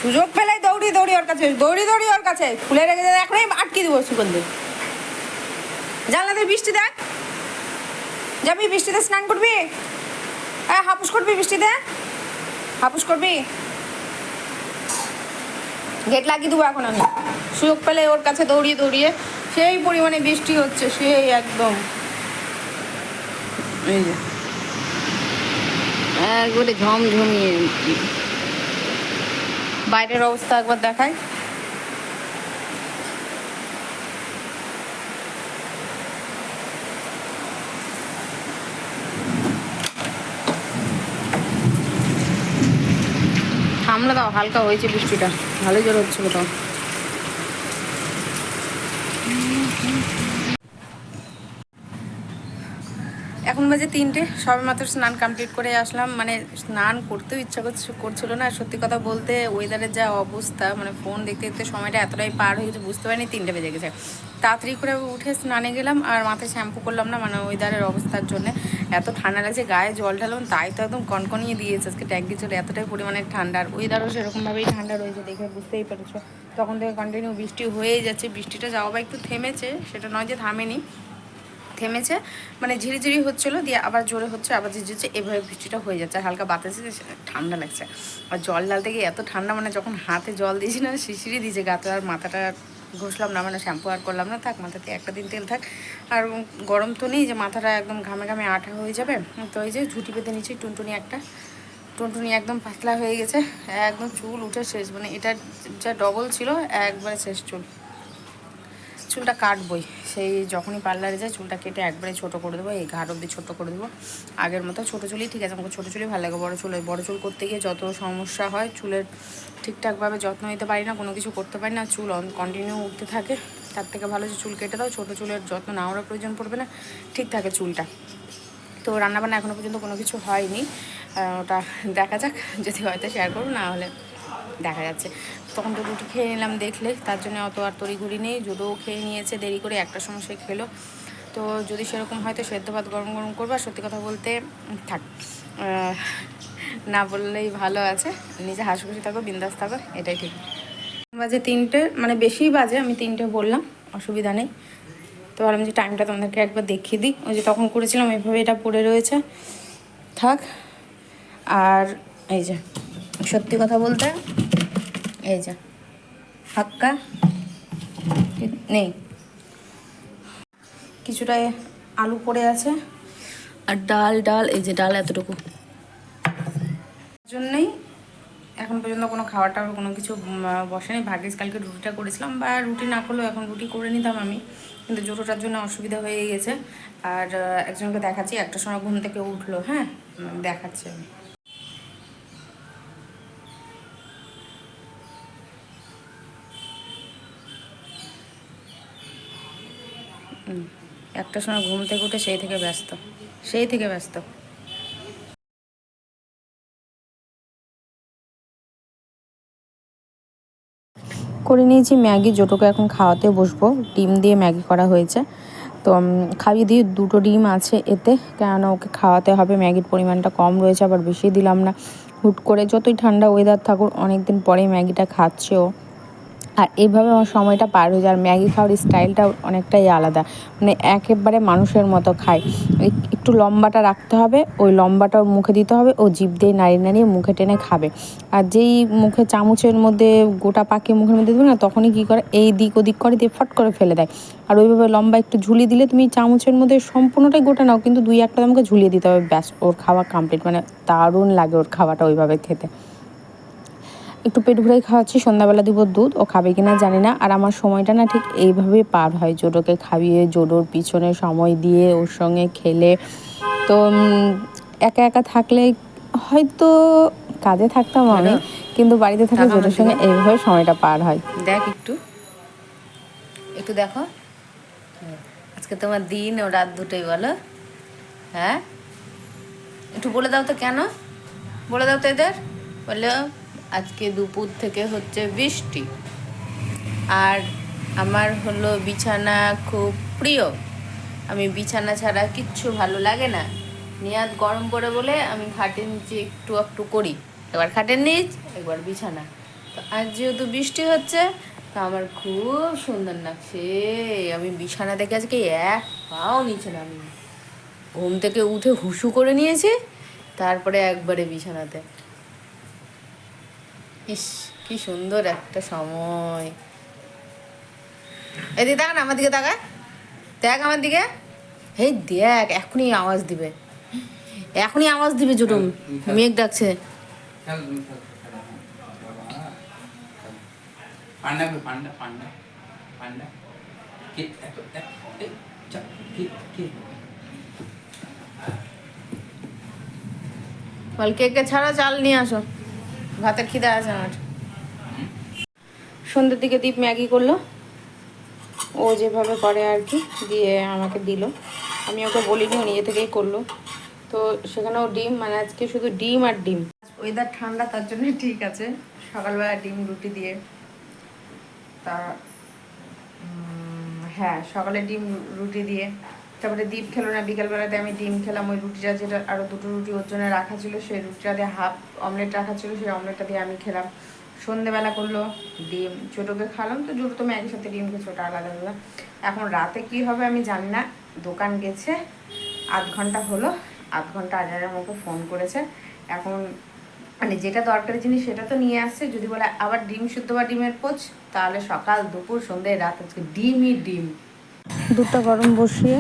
সুযোগ পেলেই দৌড়ি দৌড়ি ওর কাছে, দৌড়ি দৌড়ি ওর কাছে, খুলে রেখে দেয়, এখনই আটকে দিব সুগন্ধ দিয়ে। জানলাতে বৃষ্টি দেখ, যাবি বৃষ্টিতে স্নান করবি? হ্যাঁ, হাপুস করবি বৃষ্টিতে, হাপুস করবি? গেট লাগিয়ে দেবো এখন আমি। সুযোগ পেলে ওর কাছে দৌড়িয়ে দৌড়িয়ে, সেই পরিমাণে বৃষ্টি হচ্ছে, সেই একদম এই যে একবারে ঝমঝমিয়ে। বাইরের অবস্থা একবার দেখায়। থামলে দাও, হালকা হয়েছে বৃষ্টিটা, ভালোই জোর হচ্ছিল তো। এখন বাজে 3টে, সবে মাত্র স্নান কমপ্লিট করে আসলাম। মানে স্নান করতেও ইচ্ছা করছিল না, সত্যি কথা বলতে। ওয়েদারের যা অবস্থা, মানে ফোন দেখতে দেখতে সময়টা এতটাই পার হয়ে গেছে, বুঝতে পারিনি 3টে বেজে গেছে। তাড়াতাড়ি করে উঠে স্নানে গেলাম, আর মাথায় শ্যাম্পু করলাম না, মানে ওয়েদারের অবস্থার জন্য। এত ঠান্ডা লাগছে, গায়ে জল ঢালাম, তাই তো একদম কনকনিয়ে দিয়েছে আজকে ট্যাঙ্কি চলে, এতটাই পরিমাণে ঠান্ডা। আর ওয়েদারও সেরকমভাবেই ঠান্ডা রয়েছে, দেখে বুঝতেই পেরেছো। তখন থেকে কন্টিনিউ বৃষ্টি হয়েই যাচ্ছে। বৃষ্টিটা যাওয়া বা একটু থেমেছে, সেটা নয় যে থামেনি, থেমেছে, মানে ঝিরিঝিরি হচ্ছিলো, দিয়ে আবার জোরে হচ্ছে, আবার ঝিরঝিরছে, এভাবে বৃষ্টিটা হয়ে যাচ্ছে। হালকা বাতাসে ঠান্ডা লাগছে। আর জল ঢালতে গিয়ে এত ঠান্ডা, মানে যখন হাতে জল দিয়েছি না, শিশিরি দিয়েছে গাতে। আর মাথাটা ঘষলাম না, মানে শ্যাম্পু আর করলাম না, থাক মাথাতে একটা দিন তেল থাক। আর গরম তো নেই যে মাথাটা একদম ঘামে ঘামে আঠা হয়ে যাবে। তো এই যে ঝুঁটি পেতে নিচ্ছি, টুনটুনি একটা, টুনটুনি একদম পাতলা হয়ে গেছে, একদম চুল উঠে শেষ। মানে এটা যা ডবল ছিল, একবারে শেষ চুলটা কাটবই। সেই যখনই পার্লারে যায় চুলটা কেটে একবারে ছোটো করে দেবো, এই ঘাট অব্দি ছোটো করে দেবো। আগের মতো ছোটো চুলই ঠিক আছে, আমাকে ছোটো চুলই ভালো লাগে। বড় চুল করতে গিয়ে যত সমস্যা হয়, চুলের ঠিকঠাকভাবে যত্ন নিতে পারি না, কোনো কিছু করতে পারি না, চুল কন্টিনিউ উঠতে থাকে। তার থেকে ভালো যে চুল কেটে দাও, ছোটো চুলের যত্ন নেওয়ারও প্রয়োজন পড়বে না, ঠিক থাকে চুলটা। তো রান্নাবান্না এখনও পর্যন্ত কোনো কিছু হয়নি, ওটা দেখা যাক, যদি হয়তো শেয়ার করবো, না হলে দেখা যাচ্ছে। তখন তো রুটি খেয়ে নিলাম দেখলে, তার জন্য অত আর তড়িঘড়ি নেই। যদিও খেয়ে নিয়েছে দেরি করে, 1টার সময় সে খেলো। তো যদি সেরকম হয় তো সেদ্ধ ভাত গরম গরম করবো। আর সত্যি কথা বলতে থাক, না বললেই ভালো আছে, নিজে হাসি থাকো, বিন্দাস থাকো, এটাই ঠিক। বাজে 3টে, মানে বেশিই বাজে, আমি 3টে বললাম, অসুবিধা নেই। তো ভাবলাম যে টাইমটা তোমাদেরকে একবার দেখিয়ে দিই। ওই যে তখন করেছিলাম এইভাবে, এটা পড়ে রয়েছে, থাক। আর এই যে সত্যি কথা বলতে, এই যে হাক্কা নেই, কিছুটা আলু পড়ে আছে, আর ডাল, এই যে ডাল এতটুকু, জন্যই এখন পর্যন্ত কোনো খাওয়া টাওয়ার কোনো কিছু বসেনি। ভাগ্যিস কালকে রুটিটা করেছিলাম, বা রুটি না করলেও এখন রুটি করে নিতাম আমি, কিন্তু জোটোটার জন্য অসুবিধা হয়ে গেছে। আর একজনকে দেখাচ্ছি, 1টার সময় ঘুম থেকে উঠলো, হ্যাঁ দেখাচ্ছি আমি। 1টার সময় ঘুম থেকে উঠে সেই থেকে ব্যস্ত। করে নিয়েছি ম্যাগি, জোটোকে এখন খাওয়াতে বসবো। ডিম দিয়ে ম্যাগি করা হয়েছে, তো খাইয়ে দিয়ে 2টো ডিম আছে এতে, কেননা ওকে খাওয়াতে হবে। ম্যাগির পরিমাণটা কম রয়েছে, আবার বেশি দিলাম না। হুট করে যতই ঠান্ডা ওয়েদার থাকুক, অনেকদিন পরেই ম্যাগিটা খাচ্ছে ও। আর এইভাবে আমার সময়টা পার হয়ে যায়। আর ম্যাগি খাওয়ার স্টাইলটা অনেকটাই আলাদা, মানে একেবারে মানুষের মতো খায়। একটু লম্বাটা রাখতে হবে, ওই লম্বাটা ওর মুখে দিতে হবে, ও জিভ দিয়ে নাড়িয়ে নাড়িয়ে মুখে টেনে খাবে। আর যেই মুখে চামচের মধ্যে গোটা পাকিয়ে মুখের মধ্যে দেবে না, তখনই কী করে, এই দিক ওদিক করে দিয়ে ফট করে ফেলে দেয়। আর ওইভাবে লম্বা একটু ঝুলিয়ে দিলে, তুমি চামচের মধ্যে সম্পূর্ণটাই গোটা নাও, কিন্তু 2-1টা আমাকে ঝুলিয়ে দিতে হবে, ব্যাস ওর খাওয়া কমপ্লিট। মানে দারুণ লাগে ওর খাওয়াটা ওইভাবে খেতে। একটু পেট ভরেই খাওয়াচ্ছি, সন্ধ্যাবেলা দিব দুধ, ও খাবে কিনা জানি না। আর আমার সময়টা না ঠিক এইভাবে পার হয়, জোডোকে খাইয়ে, জোডোর পিছনে সময় দিয়ে, ওর সঙ্গে খেলে। তো একা একা থাকলে হয়তো কাজে থাকতাম আমি, কিন্তু বাড়িতে থাকলে জোডোর সঙ্গে এইভাবে সময়টা পার হয়। দেখ একটু দেখো, আজকে তোমার দিন ও রাত দুটোই বলো, হ্যাঁ একটু বলে দাও তো, কেন বলে দাও তো এদের, বলো আজকে দুপুর থেকে হচ্ছে বৃষ্টি, আর আমার হলো বিছানা খুব প্রিয়, আমি বিছানা ছাড়া কিচ্ছু ভালো লাগে না, নিয়াত গরম পড়ে বলে আমি খাটের নিচে একটু একটু করি, এবার খাটের নিচ একবার বিছানা, তো আজ যেহেতু বৃষ্টি হচ্ছে তো আমার খুব সুন্দর লাগছে। আমি বিছানা থেকে আজকে এক পাও নিচে নামিনি, ঘুম থেকে উঠে হুসু করে নিয়েছি, তারপরে একবারে বিছানাতে। ইস কি সুন্দর একটা সময়। এদিকে তাকান, আমার দিকে তাকা, দেখ আমার দিকে। এই দেখ এখনই আওয়াজ দিবে, এখনই আওয়াজ দিবে জুটুম, মেঘ ডাকছে। পান্ডা পান্ডা পান্ডা পান্ডা কে এত কে বল কেকে ছাড়া চাল নিয়ে আসো, ভাতের খিদে আছে আমার। সন্ধ্যের দিকে দীপ ম্যাগি করলো, ও যেভাবে করে আর কি, দিয়ে আমাকে দিল। আমি ওকে বলিনি, ও নিজে থেকেই করলো। তো সেখানেও ডিম, মানে আজকে শুধু ডিম আর ডিম। ওয়েদার ঠান্ডা তার জন্য ঠিক আছে। সকালবেলা ডিম রুটি দিয়ে, তা হ্যাঁ সকালে ডিম রুটি দিয়ে, তারপরে দীপ খেলো না, বিকেলবেলাতে আমি ডিম খেলাম। ওই রুটিটা যেটা আরও দুটো রুটি ওর জন্য রাখা ছিল, সেই রুটিটা দিয়ে হাফ অমলেট রাখা ছিল, সেই অমলেটটা দিয়ে আমি খেলাম। সন্ধেবেলা করলো ডিম, ছোটোকে খালাম। তো ছোটো তো ম্যাগির সাথে ডিম খেয়েছে, ওটা আলাদা আলাদা। এখন রাতে কি হবে আমি জানি না। দোকান গেছে, আধ ঘন্টা হলো, আধ ঘন্টা আগে আমাকে ফোন করেছে। এখন মানে যেটা দরকারি জিনিস সেটা তো নিয়ে আসছে। যদি বলে আবার ডিম সিদ্ধ বা ডিমের পোচ, তাহলে সকাল দুপুর সন্ধ্যে রাত আজকে ডিমই ডিম। দুধটা গরম বসিয়ে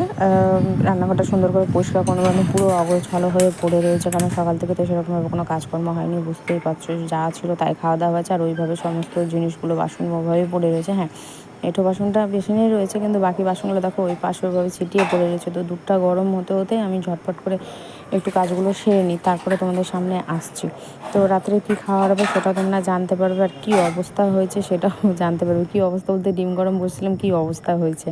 রান্নাঘরটা সুন্দর করে পরিষ্কার করে নেবো। আমি পুরো অগোছালো হয়ে পড়ে রয়েছে, কারণ সকাল থেকে তো সেরকমভাবে কোনো কাজকর্ম হয়নি, বুঝতেই পারছো। যা ছিল তাই খাওয়া দাওয়া হয়েছে, আর ওইভাবে সমস্ত জিনিসগুলো বাসন ওভাবেই পড়ে রয়েছে। হ্যাঁ, এঁঠো বাসনটা বেশি নিয়ে রয়েছে, কিন্তু বাকি বাসনগুলো দেখো ওই পাশে ওইভাবে ছিটিয়ে পড়ে রয়েছে। তো দুধটা গরম হতে হতে আমি ঝটপট করে একটু কাজগুলো সেরে নিই, তারপরে তোমাদের সামনে আসছি। তো রাত্রে কী খাওয়ার হবে সেটা তোমরা জানতে পারবে, আর কী অবস্থা হয়েছে সেটাও জানতে পারবে। কী অবস্থা বলতে, ডিম গরম বসছিলাম, কী অবস্থা হয়েছে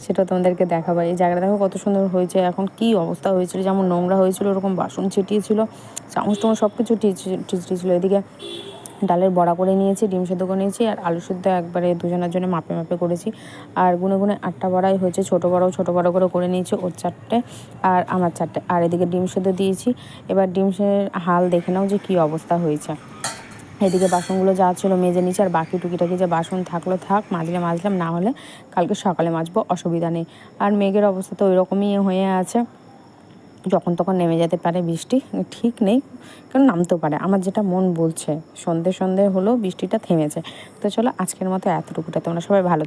সেটা তোমাদেরকে দেখাবো। এই জায়গাটা দেখো কত সুন্দর হয়েছে। এখন কী অবস্থা হয়েছিল, যেমন নোংরা হয়েছিল ওরকম বাসন ছিটিয়েছিল, চামচ টামচ সব কিছু ছিটিয়েছিল। এদিকে ডালের বড়া করে নিয়েছি, ডিম সেদ্ধ করে নিয়েছি, আর আলু সেদ্ধ একবারে দুজনের জন্য মাপে মাপে করেছি। আর গুনে গুনে 8টা বড়াই হয়েছে, ছোটো বড়ো করে নিয়েছি, ওর 4টে আর আমার 4টে। আর এদিকে ডিম সেদ্ধ দিয়েছি। এবার ডিমের হাল দেখে নাও যে কী অবস্থা হয়েছে। এদিকে বাসনগুলো যা ছিল মেজে নিচ্ছি, আর বাকি টুকিটাকি যে বাসন থাকলো থাক, মাজলাম, না হলে কালকে সকালে মাজবো, অসুবিধা নেই। আর মেঘের অবস্থা তো ওই রকমই হয়ে আছে, যখন তখন নেমে যেতে পারে বৃষ্টি, ঠিক নেই, কারণ নামতেও পারে। আমার যেটা মন বলছে, সন্ধে হলেও বৃষ্টিটা থেমেছে। তো চলো আজকের মতো এতটুকুটা, তোমরা সবাই ভালো